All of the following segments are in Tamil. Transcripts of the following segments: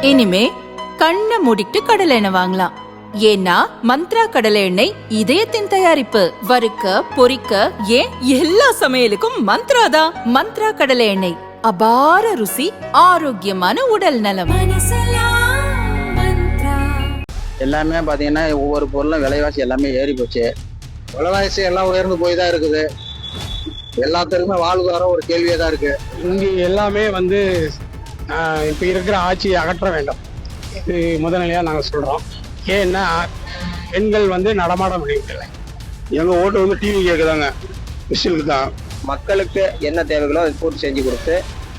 இனிமே கண்ணை மூடிட்டு கடலை எண்ணெய் வாங்கலாம். ஏன்னா மந்த்ரா கடலை எண்ணெய் இதயத்தின் தயாரிப்பு. வறுக்க பொரிக்க ஏன் எல்லா சமையலுக்கும் மந்த்ரா தான். மந்த்ரா கடலை எண்ணெய், அபார ருசி, ஆரோக்கியமான உடல் நலம். எல்லாமே பாத்தீங்கன்னா ஒவ்வொரு பொருளும் விலைவாசி எல்லாமே ஏறி போச்சு. விலைவாசி எல்லாம் உயர்ந்து போய் தான் இருக்குது. எல்லாத்துக்குமே வாழ்வாரம் ஒரு கேள்வியே தான் இருக்கு. இங்கே எல்லாமே இப்போ இருக்கிற ஆட்சியை அகற்ற வேண்டும். இது முதல்நிலையாக நாங்கள் சொல்கிறோம். ஏன்னா பெண்கள் நடமாட முடியவில்லை. எங்கள் ஓட்டு டிவி கேட்குதாங்க, விஷயலுக்கு தான். மக்களுக்கு என்ன தேவைகளோ அதை பூர்த்தி செஞ்சு கொடுத்து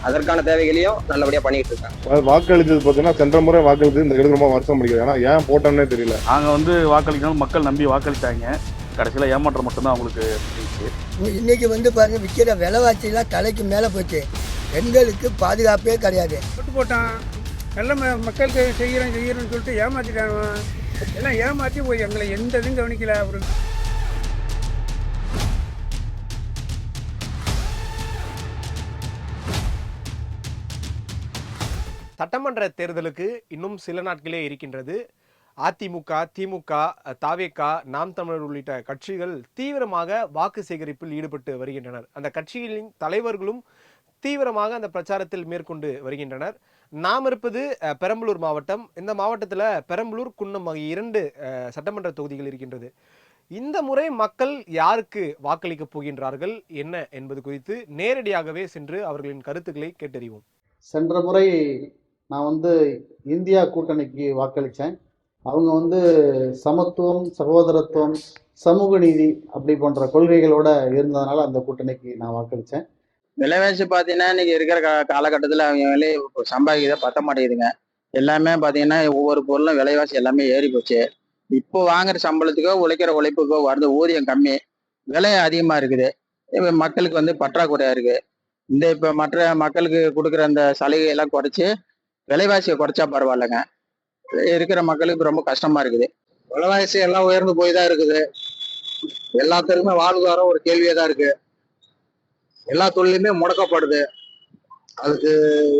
அதற்கான தேவைகளையும் நல்லபடியாக பண்ணிட்டு இருக்காங்க. வாக்களித்தது பார்த்தீங்கன்னா சென்ற முறை வாக்களித்தது இந்த ரொம்ப வருஷம் முடியாது. ஏன்னா ஏன் போட்டோன்னே தெரியல. நாங்கள் வாக்களிக்கணும், மக்கள் நம்பி வாக்களித்தாங்க. கடைசியில் ஏமாற்றம் மட்டும்தான் அவங்களுக்கு இருந்துச்சு. இன்னைக்கு பாருங்க, விற்கிற விலைவாசிலாம் தலைக்கு மேலே போச்சு. பெண்களுக்கு பாதுகாப்பே கிடையாது. போட்டு போட்டான் எல்லாம் மக்களுக்கு செய்கிறேன்னு சொல்லிட்டு ஏமாற்றிட்டாங்க. எல்லாம் ஏமாற்றி போய் எங்களை எந்த இதுவும் கவனிக்கல. அவரு சட்டமன்ற தேர்தலுக்கு இன்னும் சில நாட்களே இருக்கின்றது. அதிமுக, திமுக, தாவேகா, நாம் தமிழர் உள்ளிட்ட கட்சிகள் தீவிரமாக வாக்கு சேகரிப்பில் ஈடுபட்டு வருகின்றனர். அந்த கட்சிகளின் தலைவர்களும் தீவிரமாக அந்த பிரச்சாரத்தில் மேற்கொண்டு வருகின்றனர். நாம் இருப்பது பெரம்பலூர் மாவட்டம். இந்த மாவட்டத்தில் பெரம்பலூர், குன்னம் ஆகிய 2 சட்டமன்ற தொகுதிகள் இருக்கின்றது. இந்த முறை மக்கள் யாருக்கு வாக்களிக்க போகின்றார்கள் என்ன என்பது குறித்து நேரடியாகவே சென்று அவர்களின் கருத்துக்களை கேட்டறிவோம். சென்ற முறை நான் இந்தியா கூட்டணிக்கு வாக்களித்தேன். அவங்க சமத்துவம், சகோதரத்துவம், சமூக நீதி அப்படி போன்ற கொள்கைகளோட இருந்ததுனால அந்த கூட்டணிக்கு நான் வாக்களித்தேன். விலைவாசி பார்த்தீங்கன்னா இன்னைக்கு இருக்கிற காலகட்டத்தில் அவங்க விலை சம்பாதிக்கிறத பத்த மாட்டேங்குதுங்க. எல்லாமே பார்த்தீங்கன்னா ஒவ்வொரு பொருளும் விலைவாசி எல்லாமே ஏறி போச்சு. இப்போ வாங்குற சம்பளத்துக்கோ உழைக்கிற உழைப்புக்கோ வருது ஊதியம் கம்மி, விலை அதிகமாக இருக்குது. இப்போ மக்களுக்கு பற்றாக்குறையாக இருக்குது. இப்போ மற்ற மக்களுக்கு கொடுக்குற அந்த சலுகையெல்லாம் குறைச்சி விலைவாசியை குறைச்சா பரவாயில்லைங்க. இருக்கிற மக்களுக்கு ரொம்ப கஷ்டமா இருக்குது. விலைவாசி எல்லாம் உயர்ந்து போய் தான் இருக்குது. எல்லாத்துக்குமே வாழ்வாரம் ஒரு கேள்வியே தான் இருக்கு. எல்லா தொழிலுமே முடக்கப்படுது. அதுக்கு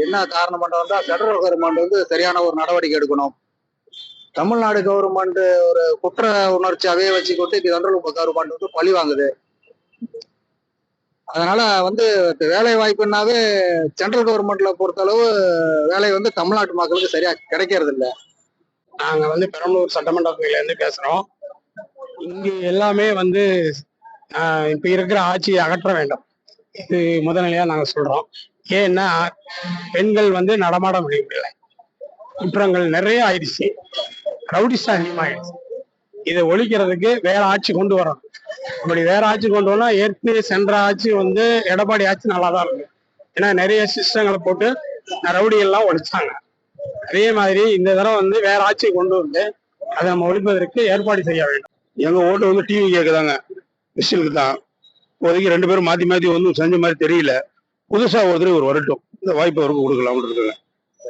என்ன காரணம் பண்றதா பெடரல் கவர்மெண்ட் சரியான ஒரு நடவடிக்கை எடுக்கணும். தமிழ்நாடு கவர்மெண்ட் ஒரு குற்ற உணர்ச்சியாவே வச்சுக்கிட்டு சென்ட்ரல் கவர்மெண்ட் பழி வாங்குது. அதனால வேலை வாய்ப்புனாவே சென்ட்ரல் கவர்மெண்ட்ல பொறுத்தளவு வேலை தமிழ்நாட்டு மக்களுக்கு சரியா கிடைக்கிறது இல்லை. நாங்கள் பெரம்பலூர் சட்டமன்ற தொகுதியிலேருந்து பேசுகிறோம். இங்கே எல்லாமே இப்போ இருக்கிற ஆட்சியை அகற்ற வேண்டும். இது முதல்நிலையாக நாங்கள் சொல்கிறோம். ஏன்னா பெண்கள் நடமாட முடியவில்லை. குற்றங்கள் நிறைய ஆயிடுச்சு. ரவுடிஸ்ட் அதிகமாகிடுச்சு. இதை ஒழிக்கிறதுக்கு வேற ஆட்சி கொண்டு வரணும். அப்படி வேற ஆட்சி கொண்டு வரணும். ஏற்கனவே சென்ற ஆட்சி எடப்பாடி ஆட்சி நல்லா தான் இருக்கு. ஏன்னா நிறைய சிஸ்டங்களை போட்டு ரவுடிகள்லாம் ஒழிச்சாங்க. அதே மாதிரி இந்த தடவை வேற ஆட்சியை கொண்டு அதை நம்ம ஒழிப்பதற்கு ஏற்பாடு செய்ய வேண்டும். எங்கள் ஓட்டு டிவி கேட்குதாங்க, விஷயலுக்கு தான். இப்போதைக்கு 2 பேரும் மாற்றி மாற்றி செஞ்ச மாதிரி தெரியல. புதுசாக ஒருத்தர் வரட்டும், இந்த வாய்ப்பு அவருக்கு கொடுக்கலாம்னு இருக்காங்க.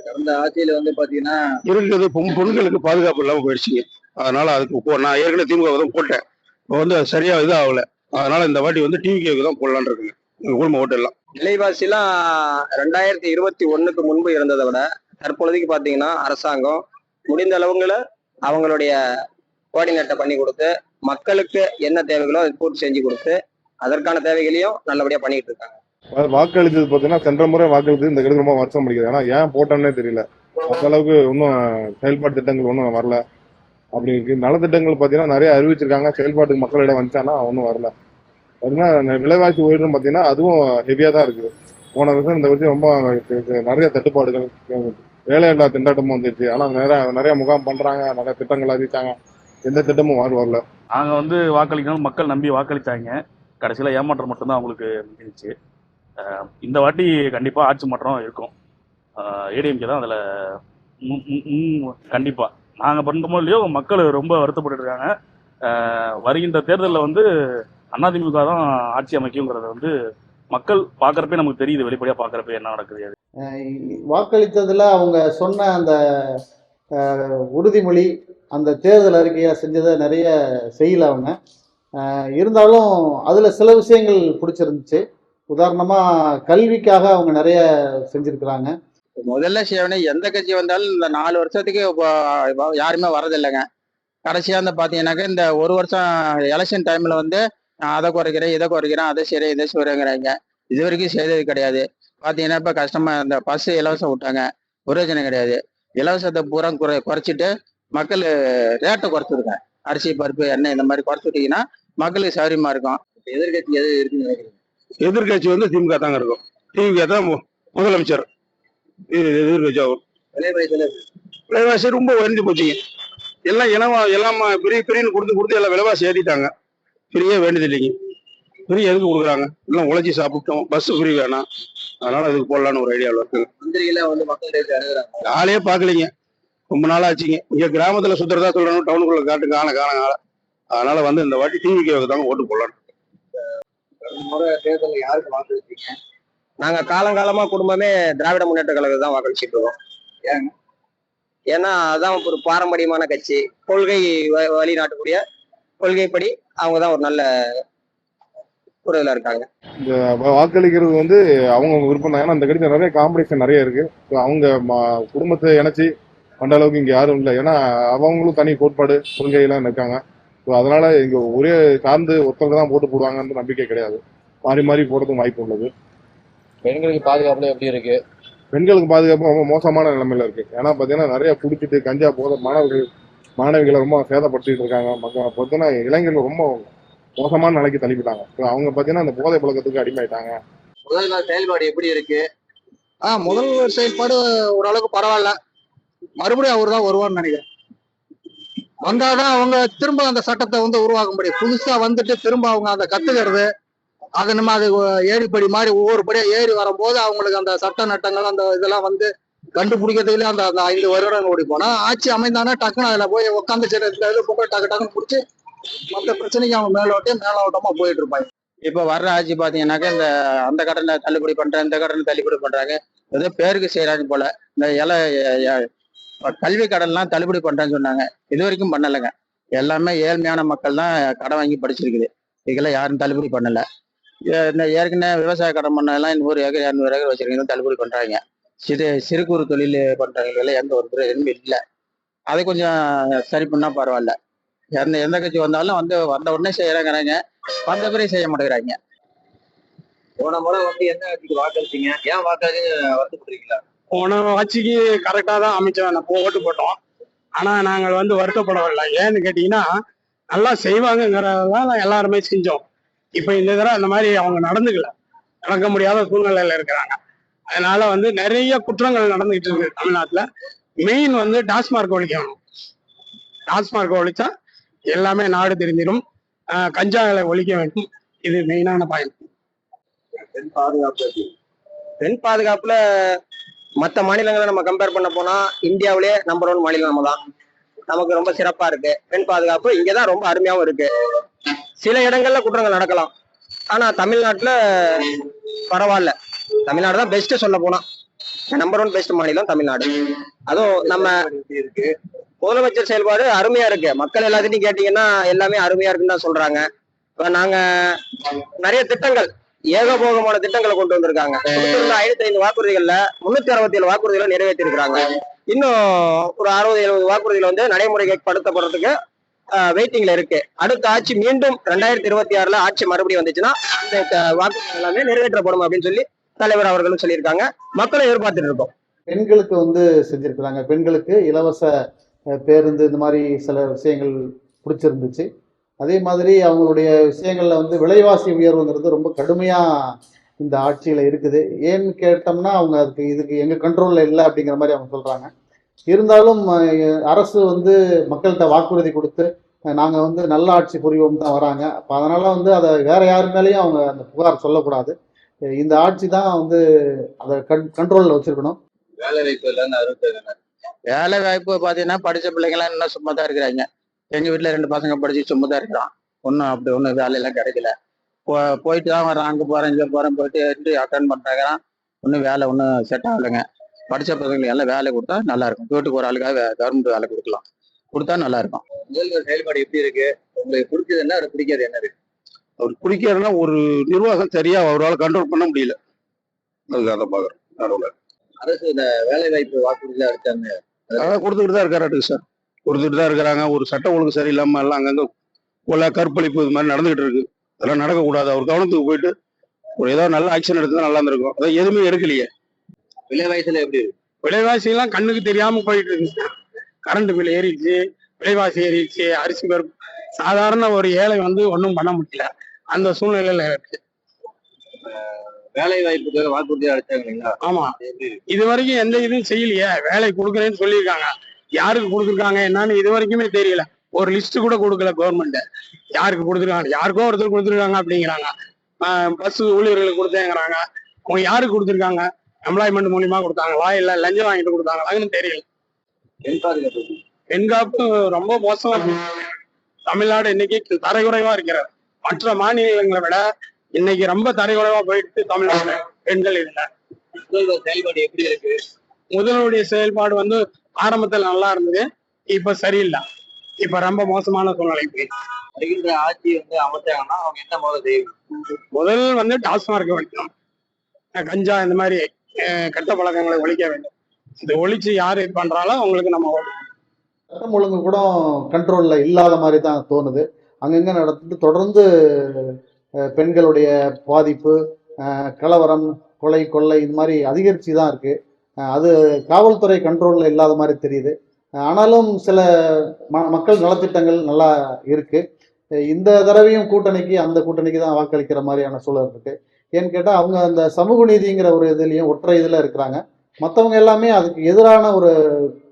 கடந்த ஆட்சியில் பார்த்தீங்கன்னா இருக்கிறது பொண்ணுங்களுக்கு பாதுகாப்பு இல்லாமல் போயிடுச்சுங்க. அதனால அதுக்கு நான் ஏற்கனவே திமுக தான் போட்டேன். இப்போ சரியா ஆகல. அதனால இந்த வாட்டி டிவி கேக்கு தான் போடலான்னு இருக்குங்க. எங்கள் குடும்ப ஓட்டு எல்லாம் விலைவாசிலாம் 2021க்கு முன்பு இருந்ததை விட தற்பொழுதுக்கு பார்த்தீங்கன்னா அரசாங்கம் முடிந்த அளவுங்களை அவங்களுடைய கோஆர்டினேட்டை பண்ணி கொடுத்து மக்களுக்கு என்ன தேவைகளோ அதை பூர்த்தி செஞ்சு கொடுத்து அதற்கான தேவைகளையும் நல்லபடியாக பண்ணிட்டு இருக்காங்க. வாக்களித்தது பார்த்தீங்கன்னா சென்ற முறை வாக்களித்தது இந்த ரொம்ப வருஷம் முடியாது. ஏன்னா ஏன் போட்டோன்னே தெரியல. அந்த அளவுக்கு இன்னும் செயல்பாட்டு திட்டங்கள் ஒன்றும் வரல. அப்படி இருக்கு. நலத்திட்டங்கள் பார்த்தீங்கன்னா நிறைய அறிவிச்சிருக்காங்க. செயல்பாட்டுக்கு மக்களிடம் வந்துச்சானா ஒன்றும் வரல. பார்த்தீங்கன்னா விலைவாசி உயர்வு பார்த்தீங்கன்னா அதுவும் ஹெவியாக தான் இருக்குது. போன வருஷம் இந்த வருஷம் ரொம்ப நிறைய தட்டுப்பாடுகள், வேலையில்லா திண்டாட்டமும் வந்துச்சு. ஆனால் நிறைய முகாம் பண்றாங்க, நிறைய திட்டங்கள் அறிவிச்சாங்க. எந்த திட்டமும் வரல. நாங்கள் வாக்களிக்கணும், மக்கள் நம்பி வாக்களித்தாங்க. கடைசியில் ஏமாற்றம் மட்டும்தான் அவங்களுக்கு இருந்துச்சு. இந்த வாட்டி கண்டிப்பாக ஆட்சி மாற்றம் இருக்கும். ஏடிஎம்கே தான் அதில் கண்டிப்பாக. நாங்கள் பண்ணுறோமோ இல்லையோ மக்கள் ரொம்ப வருத்தப்பட்டு இருக்காங்க. வருகின்ற தேர்தலில் அதிமுக தான் ஆட்சி அமைக்குங்கிறத மக்கள் பார்க்குறப்பே நமக்கு தெரியுது. வெளிப்படையாக பார்க்குறப்ப என்ன நடக்குது. வாக்களித்ததில் அவங்க சொன்ன அந்த உறுதிமொழி, அந்த தேர்தல் அறிக்கையை செஞ்சதை நிறைய செய்யல அவங்க. இருந்தாலும் அதில் சில விஷயங்கள் பிடிச்சிருந்துச்சு. உதாரணமாக கல்விக்காக அவங்க நிறைய செஞ்சுருக்கிறாங்க. முதல்ல செய்யணும் எந்த கட்சி வந்தாலும் இந்த 4 வருஷத்துக்கு யாருமே வரதில்லைங்க. கடைசியா வந்து பாத்தீங்கன்னாக்க இந்த ஒரு வருஷம் எலெக்ஷன் டைம்ல வந்து நான் அதை குறைக்கிறேன் இதை குறைக்கிறேன் அதை செய்றேன் இதை செய்றேங்கிறாங்க. இது வரைக்கும் செய்தது கிடையாது. பாத்தீங்கன்னா இப்ப கஷ்டமா இந்த பஸ் இலவசம் விட்டாங்க, பிரயோஜனம் கிடையாது. இலவசத்தை பூரா குறைச்சிட்டு மக்கள் ரேட்டை குறைச்சிருங்க. அரிசி பருப்பு எண்ணெய் இந்த மாதிரி குறைச்சி விட்டீங்கன்னா மக்களுக்கு சௌகரியமா இருக்கும். எதிர்கட்சி எது இருக்குன்னு நினைக்கிறீங்க? எதிர்கட்சி வந்து திமுக தாங்க இருக்கும். திமுக தான் முதலமைச்சர் எதிர்கட்சி ஆகும். விலைவாசி ரொம்ப உயர்ந்து போச்சுங்க. எல்லாம் எல்லாம் பிரின்னு கொடுத்து எல்லாம் விலைவாசி ஏறிட்டாங்க. ஃப்ரீயே வேண்டியது இல்லைங்க. ஃப்ரீ எதுக்கு கொடுக்குறாங்க? எல்லாம் உழைச்சி சாப்பிட்டோம், பஸ் ஃப்ரீ வேணாம், அதனால அதுக்கு போடலான்னு ஒரு ஐடியாவில் இருக்குங்க. மந்திரிகள வந்து மக்கள் ஆளையே பார்க்கலைங்க, ரொம்ப நாள் ஆச்சுங்க. இங்க கிராமத்துல சுத்துறதா சொல்லணும், டவுனுக்குள்ள காட்டு காண அதனால வந்து இந்த வாட்டி டிவிக்கு தாங்க ஓட்டு போடலாம். முறை தேர்தலில் யாருக்கு வாக்களிச்சீங்க? நாங்க காலங்காலமா குடும்பமே திராவிட முன்னேற்ற கழகத்தை தான் வாக்களிச்சுட்டு இருக்கோம். ஏங்க? ஏன்னா அதான் ஒரு பாரம்பரியமான கட்சி, கொள்கை வழி நாட்டக்கூடிய கொள்கைப்படி அவங்க தான் ஒரு நல்ல குரலில் இருக்காங்க. இந்த வாக்களிக்கிறது வந்து அவங்க விருப்பம் தான். ஏன்னா இந்த கட்சியில் நிறைய காம்படிஷன் நிறைய இருக்கு. அவங்க குடும்பத்தை இணைச்சி அந்த அளவுக்கு இங்க யாரும் இல்லை. ஏன்னா அவங்களும் தனி கோட்பாடு கொள்கையெல்லாம் இருக்காங்க. ஸோ அதனால இங்க ஒரே சார்ந்து ஒருத்தவங்க தான் போட்டு போடுவாங்கன்னு நம்பிக்கை கிடையாது. மாறி மாறி போடுறதும் வாய்ப்பு உள்ளது. பெண்களுக்கு பாதுகாப்புல எப்படி இருக்கு? பெண்களுக்கு பாதுகாப்பு ரொம்ப மோசமான நிலைமையில இருக்கு. ஏன்னா பாத்தீங்கன்னா நிறைய குடிச்சிட்டு கஞ்சா போத மாணவிகளை ரொம்ப சேதப்படுத்திட்டு இருக்காங்க. பார்த்தீங்கன்னா இளைஞர்கள் ரொம்ப மோசமான நிலைக்கு தள்ளிவிட்டாங்க. அவங்க பாத்தீங்கன்னா அந்த போதை பழக்கத்துக்கு அடிமையாயிட்டாங்க. முதல்வர் செயல்பாடு எப்படி இருக்கு? முதல்வர் செயல்பாடு ஓரளவுக்கு பரவாயில்ல. மறுபடியும் அவர் தான் வருவார்னு நினைக்கிறேன். வந்தாதான் அவங்க திரும்ப அந்த சட்டத்தை வந்து உருவாக்க முடியும். புதுசா வந்துட்டு திரும்ப அவங்க அந்த கத்துக்கிறது, அது நம்ம அது ஏறிப்படி மாதிரி ஒவ்வொரு படியா ஏறி வரும்போது அவங்களுக்கு அந்த சட்ட நட்டங்கள் அந்த இதெல்லாம் வந்து கண்டுபிடிக்கிறதுல அந்த 5 வருடம் ஓடி போனா ஆட்சி அமைந்தானா டக்குன்னு அதுல போய் உட்காந்து போய் டக்கு டக்குன்னு பிடிச்சி மற்ற பிரச்சனைக்கு அவங்க மேலோட்டமா போயிட்டு இருப்பாங்க. இப்ப வர்ற ஆட்சி பாத்தீங்கன்னாக்க இந்த அந்த கடனை தள்ளுபடி பண்றேன் இந்த கடனை தள்ளுபடி பண்றாங்க, ஏதோ பேருக்கு செய்யறாங்க போல. இந்த கல்வி கடன்லாம் தள்ளுபடி பண்றேன்னு சொன்னாங்க, இது வரைக்கும் பண்ணலைங்க. எல்லாமே ஏழ்மையான மக்கள் தான் கடன் வாங்கி படிச்சிருக்குது. இதெல்லாம் யாரும் தள்ளுபடி பண்ணல. இந்த ஏற்கனவே விவசாய கடன் பண்ணதெல்லாம் 100 ஏக்கர் 200 ஏக்கர் வச்சிருக்கீங்க தள்ளுபடி பண்றாங்க. சிறு குறு தொழில் பண்றவங்க எந்த ஒரு பிரச்சனையும் இல்லை. அதை கொஞ்சம் சரி பண்ணா பரவாயில்ல. எந்த கட்சி வந்தாலும் வந்த உடனே செய்யறாங்கிறாங்க, வந்த பிறகு செய்ய மாட்டேங்கிறாங்க. போன முறை வந்து எந்த கட்சிக்கு வாக்களிச்சீங்க? ஏன் வாக்களிச்சு வருத்தப்படுறீங்களா? போன ஆட்சிக்கு கரெக்டா தான் அமைச்சர் ஓட்டு போட்டோம். ஆனா நாங்கள் வந்து வருத்தப்படவில்லை. ஏன்னு கேட்டீங்கன்னா நல்லா செய்வாங்கிறதான் எல்லாருமே செஞ்சோம். இப்ப இந்த தடவை அந்த மாதிரி அவங்க நடக்க முடியாத சூழ்நிலையில இருக்கிறாங்க. அதனால வந்து நிறைய குற்றங்கள் நடந்துகிட்டு இருக்கு தமிழ்நாட்டுல. மெயின் வந்து டாஸ்மார்க் ஒழிக்கணும். டாஸ்மார்க் ஒழிச்சா எல்லாமே நாடு தெரிஞ்சிடும். கஞ்சாவை ஒழிக்க வேண்டும். இது மெயினான பாயிண்ட். பெண் பாதுகாப்புல மற்ற மாநிலங்களை நம்ம கம்பேர் பண்ண போனா இந்தியாவிலே நம்பர் 1 மாநிலம் நம்ம தான். நமக்கு ரொம்ப சிறப்பா இருக்கு பெண் பாதுகாப்பு. இங்கதான் ரொம்ப அருமையாவும் இருக்கு. சில இடங்கள்ல குற்றங்கள் நடக்கலாம், ஆனா தமிழ்நாட்டுல பரவாயில்ல. தமிழ்நாடு தான் பெஸ்ட் சொல்ல போனா. நம்பர் 1 பெஸ்ட் மாநிலம் தமிழ்நாடு. அதுவும் நம்ம இருக்கு. முதலமைச்சர் செயல்பாடு அருமையா இருக்கு. மக்கள் எல்லாத்தையும் கேட்டீங்கன்னா எல்லாமே அருமையா இருக்குன்னு தான் சொல்றாங்க. இப்ப நாங்க நிறைய திட்டங்கள் ஏகபோகமான திட்டங்களை கொண்டு வந்திருக்காங்க. 55 வாக்குறுதிகள்ல 367 வாக்குறுதிகளை நிறைவேற்றி இருக்கிறாங்க. இன்னும் ஒரு 60-70 வாக்குறுதிகள் வந்து நடைமுறைப்படுத்தப்படுறதுக்கு வெயிட்டிங்ல இருக்கு. அடுத்த ஆட்சி மீண்டும் 2026ல ஆட்சி மறுபடியும் வந்துச்சுன்னா அந்த வாக்குறுதிகள் எல்லாமே நிறைவேற்றப்படும் அப்படின்னு சொல்லி தலைவர் அவர்களும் சொல்லியிருக்காங்க. மக்களை எதிர்பார்த்துட்டு இருக்கோம். பெண்களுக்கு வந்து செஞ்சிருக்கிறாங்க. பெண்களுக்கு இலவச பேருந்து இந்த மாதிரி சில விஷயங்கள் பிடிச்சிருந்துச்சு. அதே மாதிரி அவங்களுடைய விஷயங்கள்ல வந்து விலைவாசி உயர்வுங்கிறது ரொம்ப கடுமையா இந்த ஆட்சியில இருக்குது. ஏன்னு கேட்டோம்னா அவங்க இதுக்கு எங்க கண்ட்ரோல்ல இல்லை அப்படிங்கிற மாதிரி அவங்க சொல்றாங்க. இருந்தாலும் அரசு வந்து மக்கள்கிட்ட வாக்குறுதி கொடுத்து நாங்க வந்து நல்ல ஆட்சி புரிவோம் தான் வராங்க. அப்ப அதனால வந்து அதை வேற யாரு மேலேயும் அவங்க அந்த புகார் சொல்லக்கூடாது. இந்த ஆட்சி தான் வந்து அதை கண்ட்ரோல்ல வச்சிருக்கணும். வேலை வாய்ப்பு இல்லைன்னு 60. வேலை வாய்ப்பு பாத்தீங்கன்னா படிச்ச பிள்ளைங்களாம் இன்னும் சும்மா தான் இருக்கிறாங்க. எங்க வீட்டுல 2 பசங்க படிச்சு சும்மா தான் இருக்கிறான். ஒன்றும் வேலையெல்லாம் கிடைக்கல. போயிட்டு தான் வரான், அங்கே போறேன் இங்கே போறேன் போயிட்டு அட்டன் பண்றாங்கிறான். ஒன்றும் செட் ஆகலைங்க. படிச்ச பசங்களுக்கு எல்லாம் வேலை கொடுத்தா நல்லா இருக்கும். வீட்டுக்கு ஒரு ஆளுக்காக கவர்மெண்ட் வேலை கொடுத்தா நல்லா இருக்கும். முதல்வர் செயல்பாடு எப்படி இருக்கு? உங்களுக்கு பிடிச்சது என்ன, அது பிடிக்காது என்ன இருக்கு? அவர் பிடிக்காதுன்னா ஒரு நிர்வாகம் சரியா அவரால் கண்ட்ரோல் பண்ண முடியல. அதுக்கு அதை பாக்குறேன். அரசு இந்த வேலை வாய்ப்பு வாக்குறுதியில அடிச்சாங்க. அதான் கொடுத்துக்கிட்டு தான் இருக்காரு சார், கொடுத்துட்டு தான் இருக்கிறாங்க. ஒரு சட்ட ஒழுங்கு சரியில்லாம எல்லாம் அங்கங்க கொலை கற்பழிப்பு இது மாதிரி நடந்துகிட்டு இருக்கு. அதெல்லாம் நடக்கக்கூடாது. அவர் கவனத்துக்கு போயிட்டு ஒரு ஏதாவது நல்ல ஆக்ஷன் எடுத்தா நல்லா இருந்திருக்கும். அதான் எதுவுமே எடுக்கலையே. விலைவாசியில எப்படி இருக்கு? விலைவாசி எல்லாம் கண்ணுக்கு தெரியாம போயிட்டு இருக்கு. கரண்ட் பில் ஏறிடுச்சு, விலைவாசி ஏறிடுச்சு, அரிசி பருப்பு. சாதாரண ஒரு ஏழை வந்து ஒன்றும் பண்ண முடியல, அந்த சூழ்நிலையில இருக்கு. வேலை வாய்ப்புக்கு வாக்குறுதி அடிச்சாங்க இல்லைங்களா? ஆமா, எப்படி இருக்கு? இது வரைக்கும் எந்த இதுவும் செய்யலையே. வேலை கொடுக்குறேன்னு சொல்லியிருக்காங்க, யாருக்கு கொடுத்துருக்காங்க என்னன்னு இது வரைக்குமே தெரியல. ஒரு லிஸ்ட் கூட கொடுக்கல கவர்மெண்ட். யாருக்கு கொடுத்துருக்காங்க, யாருக்கோ ஒருத்தர் கொடுத்துருக்காங்க அப்படிங்கிறாங்க. பஸ் ஊழியர்களுக்கு கொடுத்தேங்கிறாங்க. அவங்க யாருக்கு கொடுத்துருக்காங்க? எம்ப்ளாய்மெண்ட் மூலியமா கொடுத்தாங்களா இல்ல லஞ்சம் வாங்கிட்டு கொடுத்தாங்களான்னு தெரியல. பெண் பாதுகாப்பு பெண்காப்பு ரொம்ப மோசமா இருக்கு. தமிழ்நாடு இன்னைக்கு தரைக்குறைவா இருக்கிறார். மற்ற மாநிலங்களை விட இன்னைக்கு ரொம்ப தரைக்குறைவா போயிட்டு தமிழ்நாடு பெண்கள் இல்லை. முதல்வர் செயல்பாடு எப்படி இருக்கு? முதல்வருடைய செயல்பாடு வந்து ஆரம்பத்துல நல்லா இருந்தது, இப்ப சரியில்லை. இப்ப ரொம்ப மோசமான சூழ்நிலை போயிடுச்சு. வருகின்ற ஆட்சி வந்து அமைச்சாங்கன்னா அவங்க என்ன முதல்ல செய்யணும்? முதல் வந்து டாஸ்மார்க் ஒழிக்கணும், கஞ்சா இந்த மாதிரி கெட்ட பழக்கங்களை ஒழிக்க வேண்டும். இது ஒழிச்சு யாரு இது பண்றாலோ அவங்களுக்கு நம்ம சட்டம் ஒழுங்கு கூட கண்ட்ரோல்ல இல்லாத மாதிரி தான் தோணுது. அங்கங்க நடந்துட்டு தொடர்ந்து பெண்களுடைய பாதிப்பு, கலவரம், கொலை, கொள்ளை இது மாதிரி அதிகரிச்சு தான் இருக்கு. அது காவல்துறை கண்ட்ரோல்ல இல்லாத மாதிரி தெரியுது. ஆனாலும் சில மக்கள் நலத்திட்டங்கள் நல்லா இருக்கு. இந்த தடவையும் கூட்டணிக்கு அந்த கூட்டணிக்கு தான் வாக்களிக்கிற மாதிரியான சூழல் இருக்கு. ஏன்னு கேட்டால் அவங்க அந்த சமூக நீதிங்கிற ஒரு இதுலேயும் ஒற்றை இதில் இருக்கிறாங்க. மற்றவங்க எல்லாமே அதுக்கு எதிரான ஒரு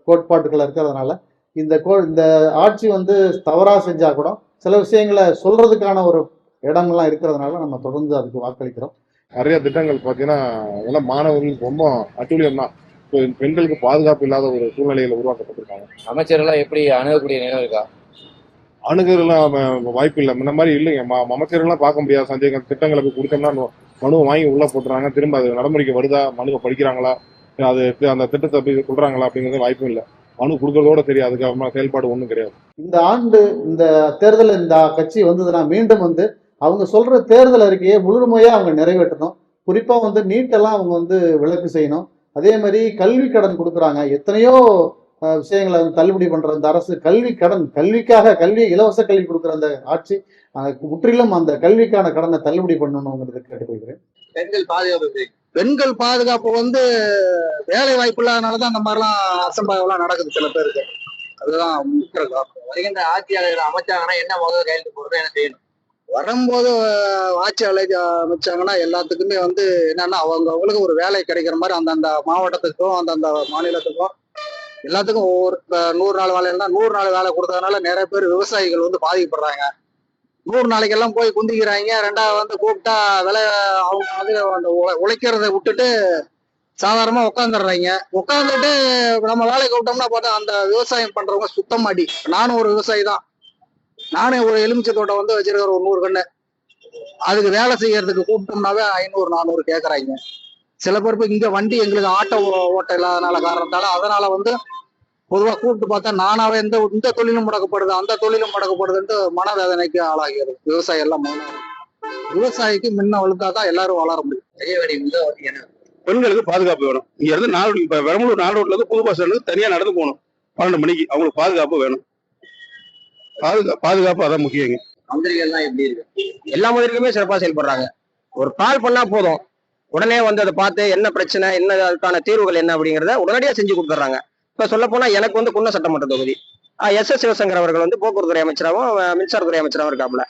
கோட்பாட்டுகள் இருக்கிறதுனால இந்த ஆட்சி வந்து தவறாக செஞ்சா கூட சில விஷயங்களை சொல்றதுக்கான ஒரு இடங்கள்லாம் இருக்கிறதுனால நம்ம தொடர்ந்து அதுக்கு வாக்களிக்கிறோம். நிறைய திட்டங்கள் பார்த்தீங்கன்னா எல்லாம் மாணவர்களுக்கு ரொம்ப அட்டூழியம் தான். பெண்களுக்கு பாதுகாப்பு இல்லாத ஒரு சூழ்நிலையில உருவாக்கப்பட்டிருக்காங்க. அமைச்சர்கள்லாம் எப்படி அணுகக்கூடிய நிலம் இருக்கா? அணுகலாம் வாய்ப்பு இல்லை, முன்ன மாதிரி இல்லைங்க. அமைச்சர்கள்லாம் பார்க்க முடியாது. சஞ்சய் திட்டங்களை போய் கொடுத்தோம்னா மனுவை வாங்கி உள்ள போட்டுறாங்க. திரும்ப அது நடைமுறைக்கு வருதா, மனுவை படிக்கிறாங்களா, அது அந்த திட்டத்தை போய் சொல்றாங்களா அப்படிங்கிறது வாய்ப்பும் இல்லை. மனு கொடுக்கறதோட தெரியாது, அதுக்கு செயல்பாடு ஒன்றும் கிடையாது. இந்த ஆண்டு இந்த தேர்தல் இந்த கட்சி வந்ததுன்னா மீண்டும் வந்து அவங்க சொல்ற தேர்தல் அறிக்கையை முழுமையா அவங்க நிறைவேற்றணும். குறிப்பா வந்து நீட்டெல்லாம் அவங்க வந்து விலக்கு செய்யணும். அதே மாதிரி கல்வி கடன் கொடுக்குறாங்க, எத்தனையோ விஷயங்களை வந்து தள்ளுபடி பண்ற இந்த அரசு கல்வி கடன், கல்விக்காக இலவச கல்வி கொடுக்குற அந்த ஆட்சி முற்றிலும் அந்த கல்விக்கான கடனை தள்ளுபடி பண்ணணுங்கிறது கேட்டுக்கொள்கிறேன். பெண்கள் பாதுகாப்பு பெண்கள் பாதுகாப்பு வந்து வேலை வாய்ப்பு இல்லாதனாலதான் அந்த மாதிரிலாம் அசம்பாவிதம்லாம் நடக்குது சில பேருக்கு. அதுதான் முக்கிய காரணம். வருகின்ற ஆட்சியாளர்கள் அமைச்சாங்கன்னா என்ன முதல்ல கையெழுத்து போடுறது, என்ன செய்யணும்? வரும்போது ஆட்சி அமைச்சாங்கன்னா எல்லாத்துக்குமே வந்து என்னன்னா அவங்களுக்கு ஒரு வேலை கிடைக்கிற மாதிரி அந்தந்த மாவட்டத்துக்கும் அந்தந்த மாநிலத்துக்கும் எல்லாத்துக்கும் ஒவ்வொரு 100 நாள் வேலைன்னா 100 நாள் வேலை கொடுத்ததுனால நிறைய பேர் விவசாயிகள் வந்து பாதிக்கப்படுறாங்க. 100 நாளைக்கெல்லாம் போய் குந்திக்கிறாங்க. ரெண்டாவது வந்து கூப்பிட்டா விலை அவங்க வந்து அந்த உழைக்கிறத விட்டுட்டு சாதாரணமா உட்காந்துடுறாங்க. உட்காந்துட்டு நம்ம வேலைக்கு விட்டோம்னா பார்த்தா அந்த விவசாயம் பண்றவங்க சுத்தமாடி. நானும் ஒரு விவசாயி தான். நானே ஒரு எலுமிச்சை தோட்டம் வந்து வச்சிருக்கிற ஒரு 100 கண்ணு. அதுக்கு வேலை செய்யறதுக்கு கூப்பிட்டோம்னாவே 500 400 கேட்கறாங்க. சில பேருக்கு இங்க வண்டி எங்களுக்கு ஆட்டோ ஓட்ட இல்லாதனால காரணத்தால அதனால வந்து பொதுவா கூப்பிட்டு பார்த்தா நானாவே இந்த தொழிலும் முடக்கப்படுது, அந்த தொழிலும் முடக்கப்படுதுன்ட்டு மனவேதனைக்கு ஆளாகிறது விவசாயம் எல்லாம். விவசாயிக்கு முன்ன வலுத்தாதான் எல்லாரும் வளர முடியும். பெண்களுக்கு பாதுகாப்பு வேணும். இங்க இருந்து நாடு இப்ப பெரம்பலூர் நாடு ரோட்ல இருந்து புது பஸ் ஸ்டாண்டுக்கு தனியா நடந்து போகணும் 12 மணிக்கு. அவங்களுக்கு பாதுகாப்பு வேணும். பாதுகாப்பு அதான் முக்கியங்க. மந்திரிகள் எல்லாம் எப்படி இருக்கு? எல்லா மந்திரிகளுமே சிறப்பா செயல்படுறாங்க. ஒரு கால் பண்ணா போதும், உடனே வந்து அதை பார்த்து என்ன பிரச்சனை, என்ன அதுக்கான தீர்வுகள் என்ன அப்படிங்கிறத உடனடியா செஞ்சு கொடுத்துட்றாங்க. இப்ப சொல்ல போனா எனக்கு வந்து குன்ன சட்டமன்ற தொகுதி எஸ் சிவசங்கர் அவர்கள் வந்து போக்குவரத்துறை அமைச்சராகவும் மின்சாரத்துறை அமைச்சராகவும் இருக்காப்புல.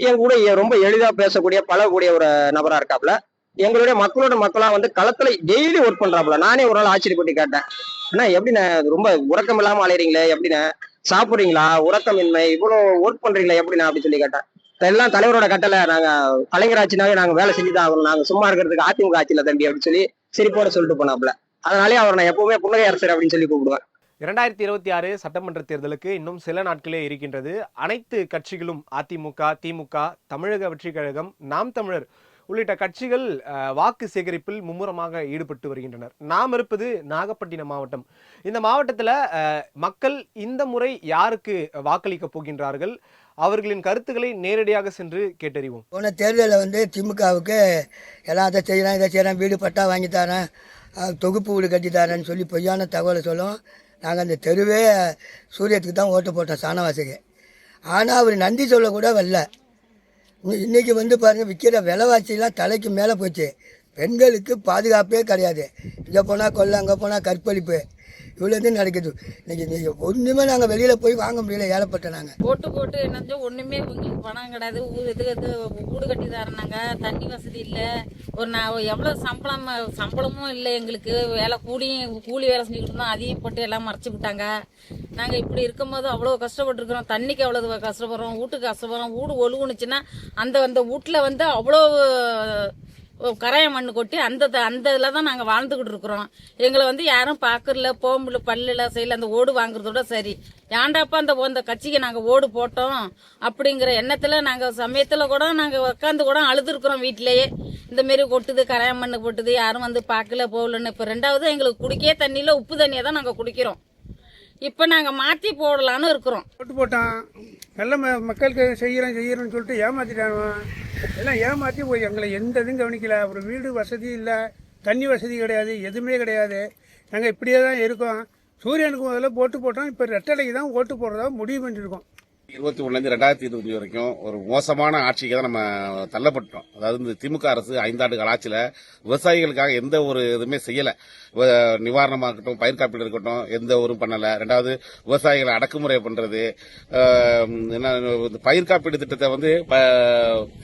என் கூட ரொம்ப எளிதா பேசக்கூடிய பழகக்கூடிய ஒரு நபரா இருக்காப்புல. எங்களுடைய மக்களா வந்து களத்துல டெய்லி ஒர்க் பண்றாப்புல. நானே ஒரு நாள் ஆச்சரியப்பட்டு கேட்டேன், ஆனா எப்படிண்ணே ரொம்ப உறக்கம் இல்லாம அலையறீங்களே, எப்படிண்ணே சாப்பிடுறீங்களா, உறக்கமின்மை இவ்வளவு ஒர்க் பண்றீங்களா எப்படிண்ணா அப்படின்னு சொல்லி கேட்டேன். எல்லாம் தலைவரோட கட்டளை, நாங்க கலைஞர் ஆட்சினாவே நாங்க வேலை செஞ்சுதான் ஆகணும், நாங்க சும்மா இருக்கிறதுக்கு அதிமுக ஆட்சியில தம்பி அப்படின்னு சொல்லி சிரிப்போட சொல்லிட்டு போனாப்புல. அதனாலே அவர் நான் எப்பவுமே புன்னகை அரசர் அப்படின்னு சொல்லி கூப்பிடுவேன். 2026 சட்டமன்ற தேர்தலுக்கு இன்னும் சில நாட்களே இருக்கின்றது. அனைத்து கட்சிகளும் அதிமுக, திமுக, தமிழக வெற்றிக் கழகம், நாம் தமிழர் உள்ளிட்ட கட்சிகள் வாக்கு சேகரிப்பில் மும்முரமாக ஈடுபட்டு வருகின்றனர். நாம் இருப்பது நாகப்பட்டினம் மாவட்டம். இந்த மாவட்டத்தில் மக்கள் இந்த முறை யாருக்கு வாக்களிக்க போகின்றார்கள், அவர்களின் கருத்துக்களை நேரடியாக சென்று கேட்டறிவோம். போன தேர்தலில் வந்து திமுகவுக்கு எல்லாம் அதை செய்கிறேன் இதை செய்கிறேன், வீடு பட்டா வாங்கி தரேன், தொகுப்பு வீடு கட்டித்தாரேன்னு சொல்லி பொய்யான தகவலை சொல்லும். நாங்கள் அந்த தெருவே சூரியத்துக்கு தான் ஓட்டு போட்டோம் சாணவாசிக்கு. ஆனால் அவர் நன்றி சொல்லக்கூட வரல. இன்றைக்கி வந்து பாருங்கள், விற்கிற விலைவாசிலாம் தலைக்கு மேலே போச்சு. பெண்களுக்கு பாதுகாப்பே கிடையாது. இங்கே போனால் கொள்ளை, அங்கே போனால் கற்பழிப்பு, இவ்வளோ இது நடக்குது. இன்னைக்கு ஒன்றுமே நாங்கள் வெளியில் போய் வாங்க முடியல, ஏழப்பட்ட நாங்கள். போட்டு என்னஞ்சோ ஒன்றுமே உங்களுக்கு பணம் கிடையாது. இது வீடு கட்டி தரேனாங்க, தண்ணி வசதி இல்லை. எவ்வளோ சம்பளமும் இல்லை எங்களுக்கு. கூலி வேலை செஞ்சுக்கிட்டு இருந்தோம், அதையும் போட்டு எல்லாம் மறைச்சி விட்டாங்க. நாங்கள் இப்படி இருக்கும்போது அவ்வளோ கஷ்டப்பட்டுருக்குறோம். தண்ணிக்கு எவ்வளோ கஷ்டப்படுறோம், வீட்டுக்கு கஷ்டப்படுறோம். வீடு ஒழுகுனுச்சுன்னா அந்த வீட்டில் வந்து அவ்வளோ கரைய மண்ணு கொட்டி அந்த இதில் தான் நாங்கள் வாழ்ந்துக்கிட்டு இருக்கிறோம். எங்களை வந்து யாரும் பார்க்கறல, போம்புல பல்லில் செய்யல. அந்த ஓடு வாங்குறதோட சரி, ஏண்டாப்பா அந்த கட்சிக்கு நாங்கள் ஓடு போட்டோம் அப்படிங்கிற எண்ணத்தில் நாங்கள் சமயத்தில் கூட நாங்கள் உட்காந்து கூட அழுதுருக்குறோம். வீட்டிலேயே இந்தமாரி கொட்டுது, கரைய மண்ணு கொட்டுது, யாரும் வந்து பார்க்கல போகலன்னு. இப்போ ரெண்டாவது எங்களுக்கு குடிக்கே தண்ணியில் உப்பு தண்ணியை தான் நாங்கள் குடிக்கிறோம். இப்போ நாங்கள் மாற்றி போடலான்னு இருக்கிறோம். ஓட்டு போட்டான் நல்ல மக்களுக்கு செய்யறோம்னு சொல்லிட்டு ஏமாத்திட்டாங்க. எல்லாம் ஏமாற்றி போய் எங்களை எந்த இதுவும் கவனிக்கல. ஒரு வீடு வசதி இல்லை, தண்ணி வசதி கிடையாது, எதுவுமே கிடையாது. நாங்கள் இப்படியே தான் இருக்கோம். சூரியனுக்கு முதல்ல ஓட்டு போட்டோம். இப்போ ரெட்டலைக்கு தான் ஓட்டு போடுறதா முடிவு பண்ணியிருக்கோம். 21 2025 வரைக்கும் ஒரு மோசமான ஆட்சிக்கு தான் நம்ம தள்ளப்பட்டோம். அதாவது இந்த திமுக அரசு 5 ஆண்டு ஆட்சியில விவசாயிகளுக்காக எந்த ஒரு இதுவுமே செய்யல. நிவாரணமா இருக்கட்டும், பயிர் காப்பீடு இருக்கட்டும், எந்த ஒரு பண்ணல. ரெண்டாவது விவசாயிகளை அடக்குமுறை பண்றது, பயிர் காப்பீடு திட்டத்தை வந்து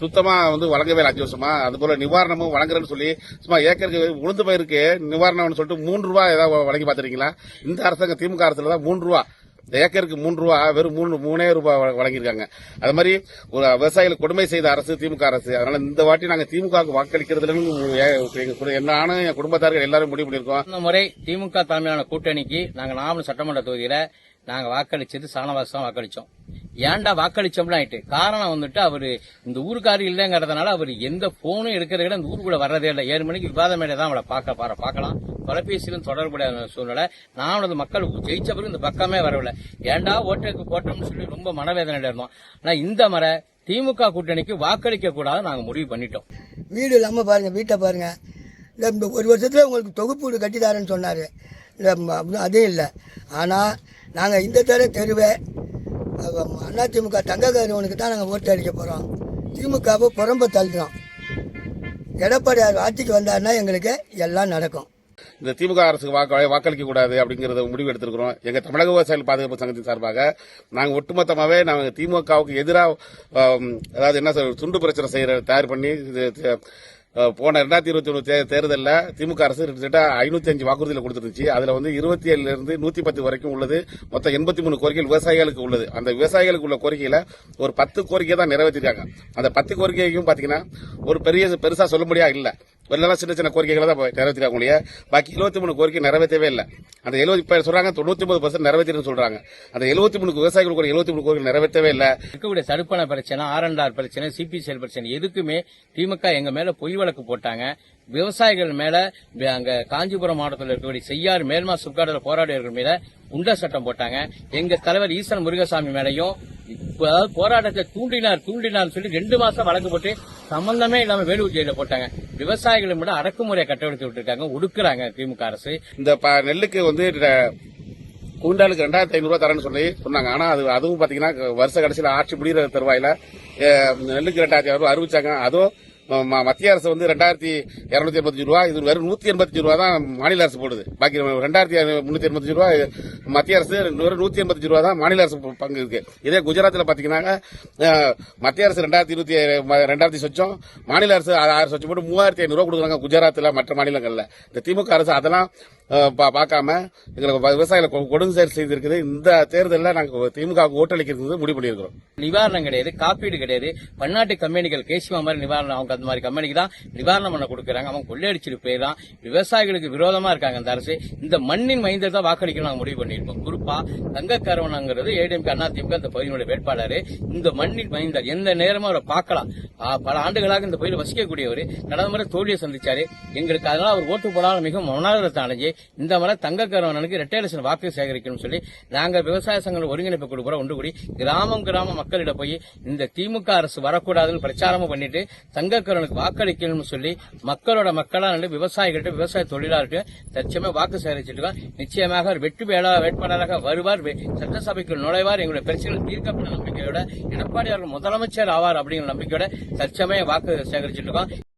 சுத்தமா வந்து வழங்கவே 5 வருஷமா. அதுபோல நிவாரணமும் வழங்குறேன்னு சொல்லி சும்மா ஏக்கருக்கு உளுந்து பயிருக்கு நிவாரணம்னு சொல்லிட்டு 3 ரூபாய் ஏதாவது வழங்கி பாத்திருக்கீங்களா? இந்த அரசாங்கம் திமுக அரசுல தான் 3 ரூபா, ஏக்கருக்கு 3 ரூபா, வெறும் 3 ரூபாய் வழங்கியிருக்காங்க. அது மாதிரி ஒரு விவசாயிகளுக்கு கொடுமை செய்த அரசு திமுக அரசு. அதனால இந்த வாட்டி நாங்க திமுக வாக்களிக்கிறதுல நானும் என் குடும்பத்தார்கள் எல்லாரும் முடிவு பண்ணிருக்கோம். இந்த முறை திமுக தலைமையிலான கூட்டணிக்கு நாங்க நாமக்கல் சட்டமன்ற தொகுதியில நாங்க வாக்களிச்சது சாணவாசி தான் வாக்களிச்சோம். ஏன்டா வாக்களிச்சோம்னா ஆயிட்டு காரணம் வந்துட்டு அவரு இந்த ஊருக்காரு இல்லைங்கிறதுனால அவர் எந்த போனும் எடுக்கிறத விட இந்த ஊருக்குள்ள வர்றதே இல்லை. 7 மணிக்கு விவாத மேலே தான் அவளை பார்க்கலாம். தொலைபேசியிலும் தொடர்புடைய சூழ்நிலை. நான் மக்கள் ஜெயிச்ச பிறகு இந்த பக்கமே வரவில்லை. ஏன்டா ஓட்டுக்கு போட்டோம்னு சொல்லி ரொம்ப மனவேதனையில இருந்தோம். ஆனா இந்த முறை திமுக கூட்டணிக்கு வாக்களிக்க கூடாது நாங்க முடிவு பண்ணிட்டோம். வீடு இல்லாம பாருங்க, வீட்டை பாருங்க. இந்த ஒரு வருஷத்துல உங்களுக்கு தொகுப்பு வீடு கட்டித்தாரேன்னு சொன்னாரு, அதே இல்லை. ஆனா நாங்க இந்த தெருவே அதிமுக தங்கக்காரவனுக்கு தான் நாங்கள் ஓட்டு அடிக்க போகிறோம். திமுகவை புறம்ப தள்ளுறோம். எடப்பாடி ஆட்சிக்கு வந்தாருன்னா எங்களுக்கு எல்லாம் நடக்கும். இந்த திமுக அரசுக்கு வாக்களிக்க கூடாது அப்படிங்கறத முடிவு எடுத்திருக்கிறோம். எங்க தமிழக விவசாயிகள் பாதுகாப்பு சங்கத்தின் சார்பாக நாங்க ஒட்டுமொத்தமாவே நாங்க திமுகவுக்கு எதிராக, அதாவது என்ன துண்டு பிரச்சனை தயார் பண்ணி போன 2021 தேர்தலில் திமுக அரசு கிட்டத்தட்ட 505 வாக்குறுதிகளை கொடுத்துருந்துச்சு. அதுல வந்து 27 இருந்து 110 வரைக்கும் உள்ளது. மொத்தம் 83 கோரிக்கைகள் விவசாயிகளுக்கு உள்ளது. அந்த விவசாயிகளுக்கு உள்ள கோரிக்கையில ஒரு 10 கோரிக்கை தான் நிறைவேற்றிருக்காங்க. அந்த 10 கோரிக்கையும் பாத்தீங்கன்னா ஒரு பெருசா சொல்ல முடியா இல்ல. ஒரு சின்ன கோரிக்கைகளை தான் நிறைவேற்றிருக்காங்க ஒழிய பாக்கி 73 கோரிக்கை நிறைவேற்றவே இல்லை. அந்த 70 இப்ப சொல்றாங்க 99% நிறைவேற்றின்னு சொல்றாங்க. அந்த 73 விவசாயிகளுக்கு 73 கோரிக்கை நிறைவேற்றவே இல்லை. இருக்கக்கூடிய தடுப்பணை பிரச்சனை, ஆர்என்ஆர் பிரச்சனை, சிபிசிஎல் பிரச்சனை எதுக்குமே திமுக எங்க மேல பொய் வழக்கு போட்டாங்க. விவசாயிகள் மேல அங்க காஞ்சிபுரம் மாவட்டத்தில் இருக்கக்கூடிய செய்யாறு மேல்மா சுற்காடுல போராடியவர்கள் மேல குண்டர் சட்டம் போட்டாங்க. எங்க தலைவர் ஈசன் முருகசாமி மேலையும் போராட்டத்தை தூண்டினார் சொல்லி 2 மாசம் வழக்கு போட்டு சம்பந்தமே இல்லாம வேலூர் ஜெயில போட்டாங்க. விவசாயிகளை விட அடக்குமுறையை கட்டவிழ்த்து விட்டுருக்காங்க, ஒடுக்குறாங்க திமுக அரசு. இந்த நெல்லுக்கு வந்து குவிண்டாலுக்கு 2500 ரூபாய் தரேன்னு சொன்னாங்க. ஆனா அதுவும் பாத்தீங்கன்னா வருஷ கடைசியில ஆட்சி முடிகிற தருவாயில நெல்லுக்கு 2500 ரூபாய் அறிவிச்சாங்க. அதுவும் மத்திய அரசு வந்து 2285 ரூபாய், இது வெறும் 185 ரூபாய் தான் மாநில அரசு போடுது. பாக்கி 2385 ரூபாய் மத்திய அரசு, வெறும் 185 ரூபாய் தான் மாநில அரசு பங்கு இருக்கு. இதே குஜராத்ல பாத்தீங்கன்னா மத்திய அரசு 2020 சொச்சம், மாநில அரசு 1000 சொச்சம் போட்டு 3500 ரூபாய் கொடுக்குறாங்க குஜராத்ல, மற்ற மாநிலங்கள்ல. இந்த திமுக அரசு அதெல்லாம் பார்க்காம எங்களுக்கு விவசாயிகளை கொடுங்கை செய்திருக்குது. இந்த தேர்தலில் நாங்கள் திமுக ஓட்டளிக்கிறது முடிவு பண்ணியிருக்கிறோம். நிவாரணம் கிடையாது, காப்பீடு கிடையாது. பன்னாட்டு கம்பெனிகள் கேசிமா மாதிரி நிவாரணம், அவங்க அந்த மாதிரி கம்பெனிக்கு தான் நிவாரணம் பண்ண கொடுக்குறாங்க. அவங்க கொள்ளையடிச்சிட்டு போயிடலாம். விவசாயிகளுக்கு விரோதமா இருக்காங்க இந்த அரசு. இந்த மண்ணின் மைந்தர் தான் வாக்களிக்க நாங்கள் முடிவு பண்ணியிருக்கோம். குறிப்பா தங்கக்கரவனங்கிறது ஏடிஎம்கே அதிமுக இந்த பகுதியினுடைய வேட்பாளர். இந்த மண்ணின் மைந்தர் எந்த நேரமும் அவரை பார்க்கலாம். பல ஆண்டுகளாக இந்த பகுதியில் வசிக்கக்கூடியவர். கடந்த முறை தோல்வியை சந்திச்சாரு. எங்களுக்கு அதனால அவர் ஓட்டு போடாமல் மிகவும் மனதாரத்தை அடைஞ்சு இந்த முறை தங்கக்கரவணனுக்கு இரட்டை இலட்சம் வாக்கு சேகரிக்கணும்னு சொல்லி நாங்க விவசாய சங்கங்கள் ஒருங்கிணைப்பு கொடுக்குற ஒன்று கூடி கிராம மக்களிடம் போய் இந்த திமுக அரசு வரக்கூடாதுன்னு பிரச்சாரமும் பண்ணிட்டு தங்கக்கரவனுக்கு வாக்களிக்கணும்னு சொல்லி மக்களா விவசாயிகள்கிட்ட விவசாய தொழிலாளர்கள் தற்சமயம் வாக்கு சேகரிச்சிட்டு இருக்கோம். நிச்சயமாக அவர் வெற்றி வேட்பாளராக வருவார், சட்டசபைக்கு நுழைவார், எங்களுடைய பிரச்சனைகள் தீர்க்கப்பட்ட நம்பிக்கையோட எடப்பாடி அவர்கள் முதலமைச்சர் ஆவார் அப்படிங்கிற நம்பிக்கையோட தற்சமயம் வாக்கு சேகரிச்சிட்டு இருக்கோம்.